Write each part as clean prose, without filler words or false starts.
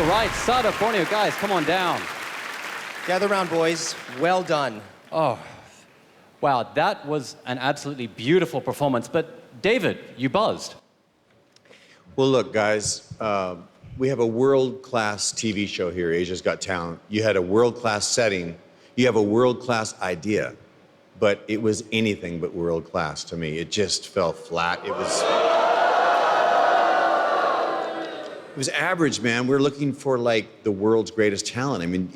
right, Sada, Borneo, guys, come on down. Gather round, boys. Well done. Oh, wow, that was an absolutely beautiful performance. But David, you buzzed. Well, look, guys, we have a world-class TV show here, Asia's Got Talent. You had a world-class setting. You have a world-class idea. But it was anything but world-class to me. It just fell flat. It was average, man. We're looking for, like, the world's greatest talent. I mean,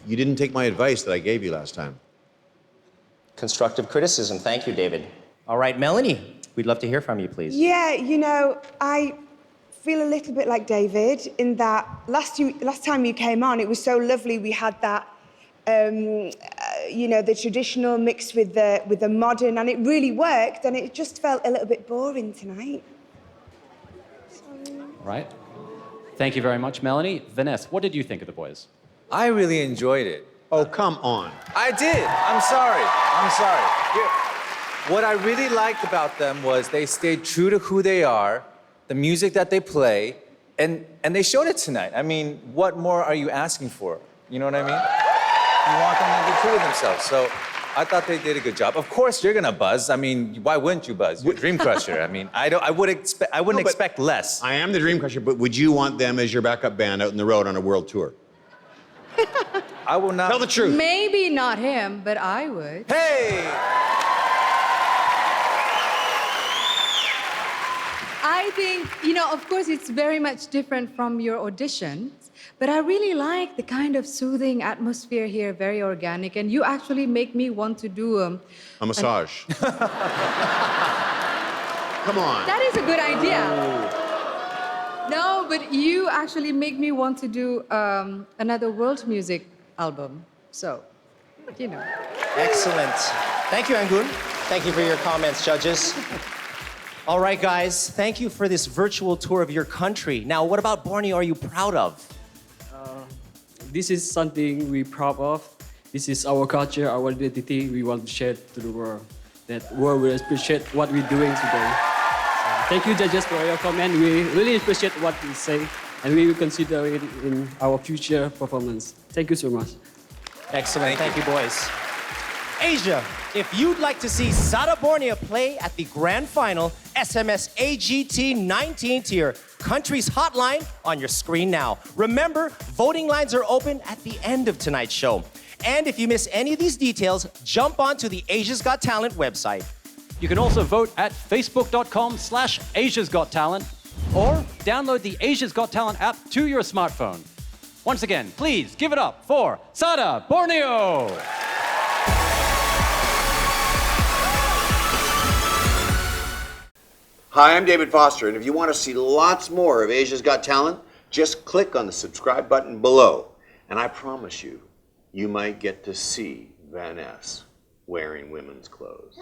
you didn't take my advice that I gave you last time. Constructive criticism. Thank you, David. All right, Melanie, we'd love to hear from you, please. Yeah, you know, I feel a little bit like David in that last time you came on, it was so lovely. We had that, you know, the traditional mixed with the modern, and it really worked, and it just felt a little bit boring tonight. Right. Thank you very much, Melanie. Vanessa, what did you think of the boys? I really enjoyed it. Oh, come on. I did. I'm sorry. What I really liked about them was they stayed true to who they are, the music that they play, and they showed it tonight. I mean, what more are you asking for? You know what I mean? You want them to be true to themselves. So I thought they did a good job. Of course, you're gonna buzz. I mean, why wouldn't you buzz? You're Dream Crusher. I mean, I wouldn't expect less. I am the Dream Crusher, but would you want them as your backup band out in the road on a world tour? I will not. Tell the truth. Maybe not him, but I would. Hey! I think, you know, of course, it's very much different from your auditions, but I really like the kind of soothing atmosphere here, very organic, and you actually make me want to do A massage. Come on. That is a good idea. No, but you actually make me want to do another world music album. So, you know. Excellent. Thank you, Angun. Thank you for your comments, judges. All right, guys, thank you for this virtual tour of your country. Now, what about Borneo are you proud of? This is something we're proud of. This is our culture, our identity. We want to share to the world. That world will appreciate what we're doing today. Thank you, judges, for your comment. We really appreciate what you say, and we will consider it in our future performance. Thank you so much. Excellent. Thank you, boys. Asia, if you'd like to see Sada Borneo play at the grand final, SMS AGT19 to your country's hotline on your screen now. Remember, voting lines are open at the end of tonight's show. And if you miss any of these details, jump onto the Asia's Got Talent website. You can also vote at facebook.com/Asia's Got Talent or download the Asia's Got Talent app to your smartphone. Once again, please give it up for Sada Borneo. Hi, I'm David Foster, and if you want to see lots more of Asia's Got Talent, just click on the subscribe button below. And I promise you, you might get to see Vanessa wearing women's clothes.